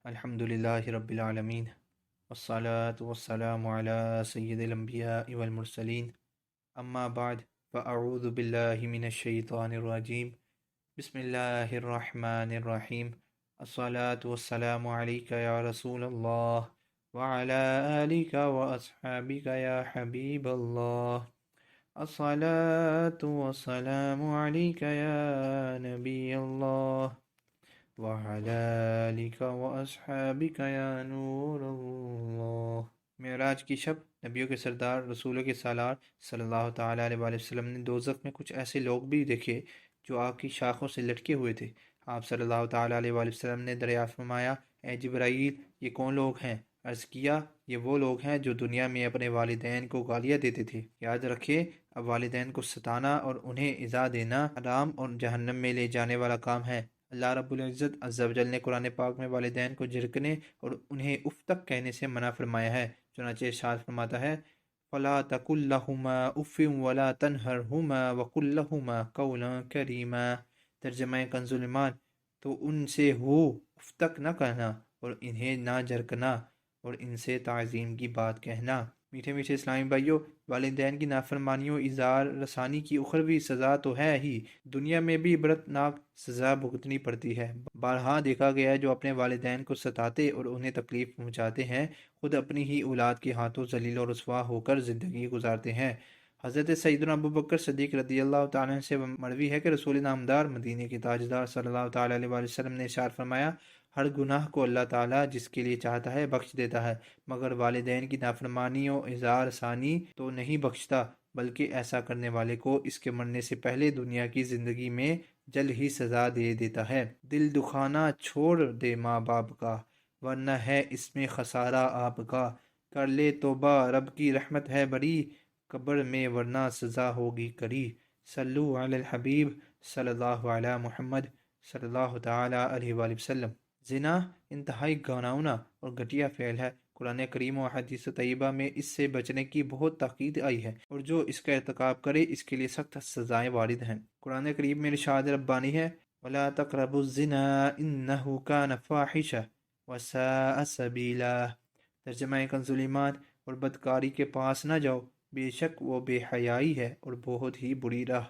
الحمدللہ رب العالمین والصلاة والسلام علی سید الانبیاء والمرسلین اما بعد فاعوذ باللہ من الشیطان الرجیم بسم اللہ الرحمن الرحیم الصلاة والسلام علیک یا رسول اللہ وعلی آلک واصحابک یا حبیب اللہ الصلاة والسلام علیک یا نبی اللہ وعلی آلک واصحابک یا نور اللہ۔ معراج کی شب نبیوں کے سردار رسولوں کے سالار صلی اللہ تعالیٰ علیہ وآلہ وسلم نے دوزخ میں کچھ ایسے لوگ بھی دیکھے جو آگ کی شاخوں سے لٹکے ہوئے تھے۔ آپ صلی اللہ تعالیٰ علیہ وآلہ وسلم نے دریافت فرمایا، اے جبرائیل، یہ کون لوگ ہیں؟ عرض کیا، یہ وہ لوگ ہیں جو دنیا میں اپنے والدین کو گالیاں دیتے تھے۔ یاد رکھے، اب والدین کو ستانا اور انہیں ایذا دینا حرام اور جہنم میں لے جانے والا کام ہے۔ اللہ رب العزت عز و جل نے قرآن پاک میں والدین کو جھڑکنے اور انہیں اف تک کہنے سے منع فرمایا ہے۔ چنانچہ ارشاد فرماتا ہے، فَلَا تَقُل لَّهُمَا أُفٍّ وَلَا تَنْهَرْهُمَا وَقُل لَّهُمَا قَوْلًا كَرِيمًا۔ ترجمہ کنز ایمان، تو ان سے ہو اف تک نہ کہنا اور انہیں نہ جھڑکنا اور ان سے تعظیم کی بات کہنا۔ میٹھے میٹھے اسلامی بھائیوں، والدین کی نافرمانیوں اظہار رسانی کی اخروی سزا تو ہے ہی، دنیا میں بھی عبرتناک سزا بھگتنی پڑتی ہے۔ بارہا دیکھا گیا ہے، جو اپنے والدین کو ستاتے اور انہیں تکلیف پہنچاتے ہیں، خود اپنی ہی اولاد کے ہاتھوں ذلیل و رسوا ہو کر زندگی گزارتے ہیں۔ حضرت سیدنا ابو بکر صدیق رضی اللہ تعالیٰ عنہ سے مروی ہے کہ رسول نامدار، مدینے کے تاجدار صلی اللہ تعالیٰ علیہ وآلہ وسلم نے ارشاد فرمایا، ہر گناہ کو اللہ تعالیٰ جس کے لیے چاہتا ہے بخش دیتا ہے، مگر والدین کی نافرمانی و اظہار ثانی تو نہیں بخشتا، بلکہ ایسا کرنے والے کو اس کے مرنے سے پہلے دنیا کی زندگی میں جلد ہی سزا دے دیتا ہے۔ دل دکھانا چھوڑ دے ماں باپ کا، ورنہ ہے اس میں خسارہ آپ کا، کر لے توبہ رب کی رحمت ہے بڑی، قبر میں ورنہ سزا ہوگی کری۔ صلو علی الحبیب صلی اللہ علی محمد صلی اللہ تعالیٰ علیہ وآلہ وسلم۔ زنا انتہائی گھناؤنا اور گھٹیا فعل ہے۔ قرآن کریم و حدیث طیبہ میں اس سے بچنے کی بہت تاکید آئی ہے، اور جو اس کا ارتکاب کرے اس کے لیے سخت سزائیں وارد ہیں۔ قرآن کریم میں ارشاد ربانی ہے، وَلَا تَقْرَبُوا الزِّنَا إِنَّهُ كَانَ فَاحِشَةً وَسَاءَ سَبِيلًا۔ ترجمہ کنز ایمان، اور بدکاری کے پاس نہ جاؤ، بے شک وہ بے حیائی ہے اور بہت ہی بری راہ۔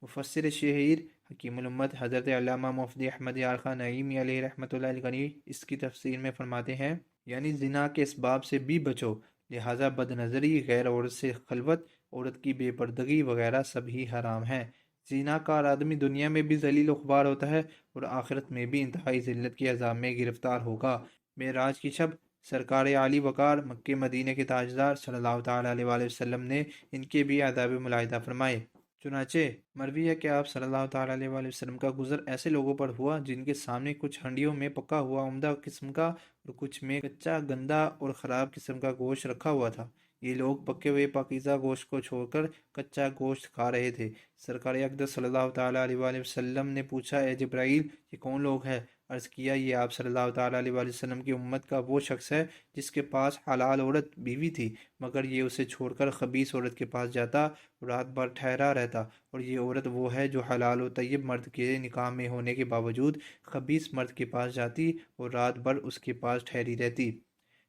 مفسر شہیر حکیم الامت حضرت علامہ مفتی احمد یار خان نعیمی علیہ رحمۃ اللہ علیہ اس کی تفسیر میں فرماتے ہیں، یعنی زنا کے اسباب سے بھی بچو، لہٰذا بد نظری، غیر عورت سے خلوت، عورت کی بے پردگی وغیرہ سب ہی حرام ہیں۔ زنا کار آدمی دنیا میں بھی ذلیل و خوار ہوتا ہے اور آخرت میں بھی انتہائی ذلت کے عذاب میں گرفتار ہوگا۔ معراج کی شب سرکار عالی وقار مکہ مدینہ کے تاجدار صلی اللہ تعالیٰ علیہ وآلہ وسلم نے ان کے بھی آداب ملاحظہ فرمائے۔ چنانچہ مروی ہے کہ آپ صلی اللہ تعالیٰ علیہ وآلہ وسلم کا گزر ایسے لوگوں پر ہوا جن کے سامنے کچھ ہنڈیوں میں پکا ہوا عمدہ قسم کا اور کچھ میں کچا گندا اور خراب قسم کا گوشت رکھا ہوا تھا۔ یہ لوگ پکے ہوئے پاکیزہ گوشت کو چھوڑ کر کچا گوشت کھا رہے تھے۔ سرکار اقدس صلی اللہ تعالیٰ علیہ وآلہ وسلم نے پوچھا، اے جبرائیل، یہ کون لوگ ہیں؟ عرض کیا، یہ آپ صلی اللہ تعالیٰ علیہ وآلہ وسلم کی امت کا وہ شخص ہے جس کے پاس حلال عورت بیوی تھی، مگر یہ اسے چھوڑ کر خبیث عورت کے پاس جاتا، رات بھر ٹھہرا رہتا، اور یہ عورت وہ ہے جو حلال و طیب مرد کے نکاح میں ہونے کے باوجود خبیث مرد کے پاس جاتی اور رات بھر اس کے پاس ٹھہری رہتی۔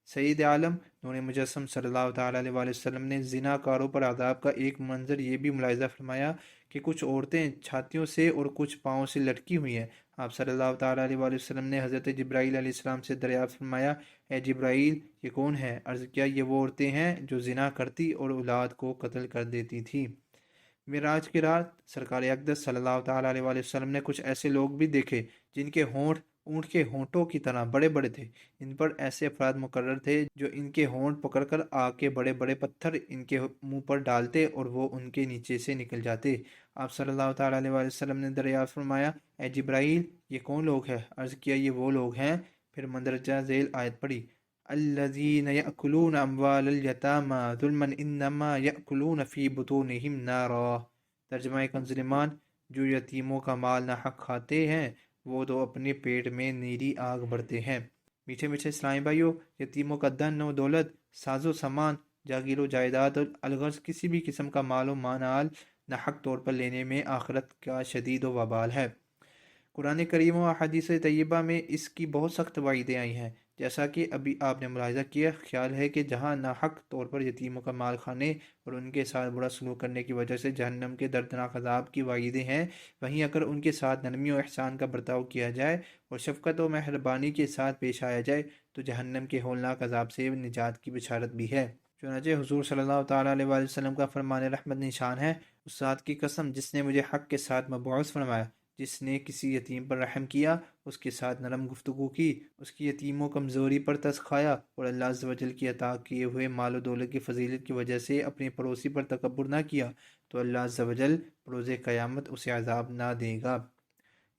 سید عالم نور مجسم صلی اللہ تعالیٰ علیہ وآلہ وسلم نے زنا کاروں پر عذاب کا ایک منظر یہ بھی ملاحظہ فرمایا کہ کچھ عورتیں چھاتیوں سے اور کچھ پاؤں سے لٹکی ہوئی ہیں۔ آپ صلی اللہ تعالیٰ علیہ وآلہ وسلم نے حضرت جبرائیل علیہ السلام سے دریافت فرمایا، اے جبرائیل، یہ کون ہے؟ عرض کیا، یہ وہ عورتیں ہیں جو زنا کرتی اور اولاد کو قتل کر دیتی تھی۔ معراج کی رات سرکار اقدس صلی اللہ تعالیٰ علیہ وآلہ وسلم نے کچھ ایسے لوگ بھی دیکھے جن کے ہونٹ اونٹ کے ہونٹوں کی طرح بڑے بڑے تھے۔ ان پر ایسے افراد مقرر تھے جو ان کے ہونٹ پکڑ کر آگ کے بڑے بڑے پتھر ان کے منہ پر ڈالتے اور وہ ان کے نیچے سے نکل جاتے۔ آپ صلی اللہ تعالیٰ علیہ وآلہ وسلم نے دریافت فرمایا، اے جبرائیل، یہ کون لوگ ہیں؟ عرض کیا، یہ وہ لوگ ہیں۔ پھر مندرجہ ذیل آیت پڑھی، الذین یأکلون اموال الیتامی ظلما انما یأکلون فی بطونہم نارا۔ ترجمہ کنز ایمان، جو یتیموں کا مال ناحق کھاتے ہیں وہ تو اپنے پیٹ میں نیری آگ بھرتے ہیں۔ میٹھے میٹھے اسلامی بھائیوں، یتیموں کا دن و دولت، ساز و سامان، جاگیر و جائیداد، الغرض کسی بھی قسم کا مال و مال ناحق طور پر لینے میں آخرت کا شدید و وبال ہے۔ قرآن کریم و احادیث طیبہ میں اس کی بہت سخت وعیدیں آئی ہیں، جیسا کہ ابھی آپ نے ملاحظہ کیا۔ خیال ہے کہ جہاں ناحق طور پر یتیموں کا مال کھانے اور ان کے ساتھ برا سلوک کرنے کی وجہ سے جہنم کے دردناک عذاب کی وعیدیں ہیں، وہیں اگر ان کے ساتھ نرمی و احسان کا برتاؤ کیا جائے اور شفقت و مہربانی کے ساتھ پیش آیا جائے تو جہنم کے ہولناک عذاب سے نجات کی بشارت بھی ہے۔ چنانچہ حضور صلی اللہ تعالیٰ علیہ وآلہ وسلم کا فرمان رحمت نشان ہے: اس ذات کی قسم جس نے مجھے حق کے ساتھ مبعوث فرمایا، جس نے کسی یتیم پر رحم کیا، اس کے ساتھ نرم گفتگو کی، اس کی یتیم و کمزوری پر ترس کھایا اور اللہ عز و جل کی عطا کیے ہوئے مال و دولت کی فضیلت کی وجہ سے اپنے پڑوسی پر تکبر نہ کیا، تو اللہ عز و جل بروز قیامت اسے عذاب نہ دے گا۔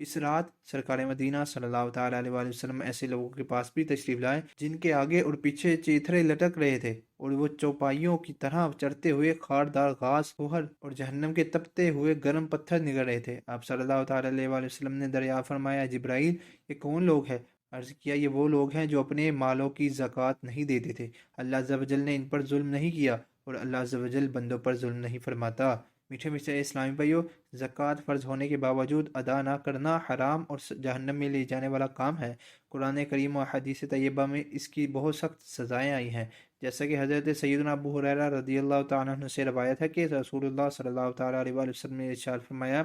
اس رات سرکار مدینہ صلی اللہ تعالیٰ علیہ وآلہ وسلم ایسے لوگوں کے پاس بھی تشریف لائے جن کے آگے اور پیچھے چیتھرے لٹک رہے تھے اور وہ چوپائیوں کی طرح چڑھتے ہوئے خاردار گھاس پھوہر اور جہنم کے تپتے ہوئے گرم پتھر نگل رہے تھے۔ آپ صلی اللہ تعالیٰ علیہ وآلہ وسلم نے دریافت فرمایا: جبرائیل، یہ کون لوگ ہیں؟ عرض کیا: یہ وہ لوگ ہیں جو اپنے مالوں کی زکوٰۃ نہیں دیتے تھے۔ اللہ عز و جل نے ان پر ظلم نہیں کیا اور اللہ عز و جل بندوں پر ظلم نہیں فرماتا۔ میٹھے میٹھے اسلامی بھائیوں، زکوٰۃ فرض ہونے کے باوجود ادا نہ کرنا حرام اور جہنم میں لے جانے والا کام ہے۔ قرآن کریم و احادیث طیبہ میں اس کی بہت سخت سزائیں آئی ہیں، جیسا کہ حضرت سیدنا ابو ہریرہ رضی اللہ تعالیٰ عنہ سے روایت ہے کہ رسول اللہ صلی اللہ تعالیٰ علیہ وآلہ وسلم نے ارشاد فرمایا: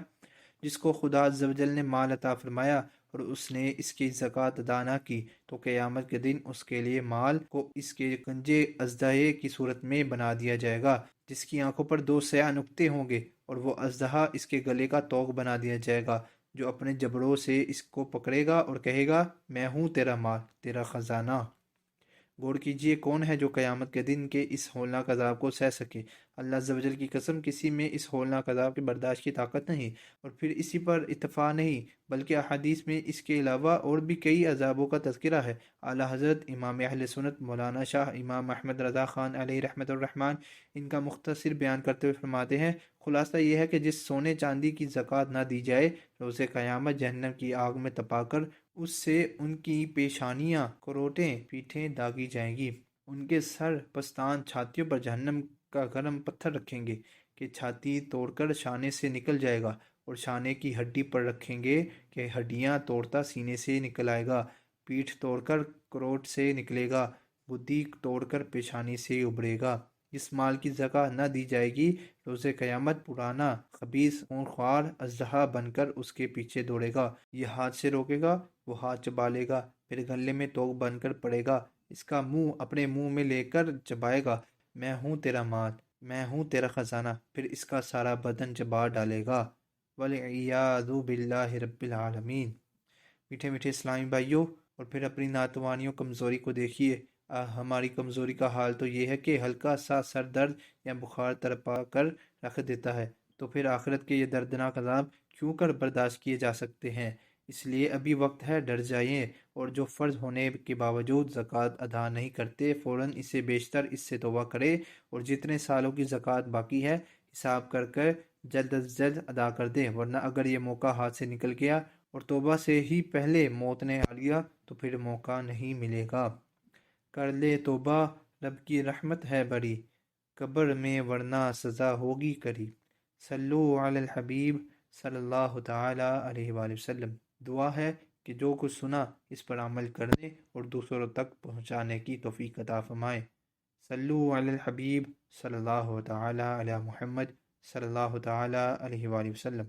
جس کو خدا عز و جل نے مال عطا فرمایا اور اس نے اس کی زکوٰۃ ادا نہ کی تو قیامت کے دن اس کے لیے مال کو اس کے گنجے اژدہے کی صورت میں بنا دیا جائے گا، جس کی آنکھوں پر دو سیاہ نقطے ہوں گے، اور وہ اژدہا اس کے گلے کا طوق بنا دیا جائے گا، جو اپنے جبڑوں سے اس کو پکڑے گا اور کہے گا: میں ہوں تیرا مال، تیرا خزانہ۔ غور کیجئے، کون ہے جو قیامت کے دن کے اس ہولناک عذاب کو سہ سکے؟ اللہ عز و جل کی قسم، کسی میں اس ہولناک عذاب کے برداشت کی طاقت نہیں۔ اور پھر اسی پر اتفاق نہیں بلکہ احادیث میں اس کے علاوہ اور بھی کئی عذابوں کا تذکرہ ہے۔ اعلیٰ حضرت امام اہل سنت مولانا شاہ امام احمد رضا خان علیہ رحمت الرحمن ان کا مختصر بیان کرتے ہوئے فرماتے ہیں: خلاصہ یہ ہے کہ جس سونے چاندی کی زکوٰۃ نہ دی جائے، روز قیامت جہنم کی آگ میں تپا کر اس سے ان کی پیشانیاں، کروٹیں، پیٹھیں داغی جائیں گی۔ ان کے سر، پستان، چھاتیوں پر جہنم کا گرم پتھر رکھیں گے کہ چھاتی توڑ کر شانے سے نکل جائے گا، اور شانے کی ہڈی پر رکھیں گے کہ ہڈیاں توڑتا سینے سے نکل آئے گا، پیٹھ توڑ کر کروٹ سے نکلے گا، گدی توڑ کر پیشانی سے ابھرے گا۔ جس مال کی زکوٰۃ نہ دی جائے گی، روز قیامت پرانا خبیث خونخوار اژدہا بن کر اس کے پیچھے دوڑے گا، یہ ہاتھ سے روکے گا، وہ ہاتھ چبا لے گا، پھر گلے میں توق بن کر پڑے گا، اس کا منہ اپنے منہ میں لے کر چبائے گا: میں ہوں تیرا مال، میں ہوں تیرا خزانہ، پھر اس کا سارا بدن چبا ڈالے گا۔ والعیاذ باللہ رب العالمین۔ میٹھے میٹھے اسلامی بھائیوں، اور پھر اپنی ناتوانی و کمزوری کو دیکھیے۔ ہماری کمزوری کا حال تو یہ ہے کہ ہلکا سا سر درد یا بخار تڑپا کر رکھ دیتا ہے، تو پھر آخرت کے یہ دردناک عذاب کیوں کر برداشت کیے جا سکتے ہیں؟ اس لیے ابھی وقت ہے، ڈر جائیں، اور جو فرض ہونے کے باوجود زکوٰۃ ادا نہیں کرتے فوراً اسے بیشتر اس سے توبہ کرے، اور جتنے سالوں کی زکوٰۃ باقی ہے حساب کر کر جلد از جلد ادا کر دے، ورنہ اگر یہ موقع ہاتھ سے نکل گیا اور توبہ سے ہی پہلے موت نے آ لیا تو پھر موقع نہیں ملے گا۔ کر لے توبہ، رب کی رحمت ہے بڑی، قبر میں ورنہ سزا ہوگی قریب۔ صلو علی الحبیب صلی اللہ تعالی علیہ وآلہ وسلم۔ دعا ہے کہ جو کچھ سنا اس پر عمل کرنے اور دوسروں تک پہنچانے کی توفیق عطا فرمائے۔ صلو علی الحبیب صلی اللہ تعالی علی محمد صلی اللہ تعالی علیہ وآلہ وسلم۔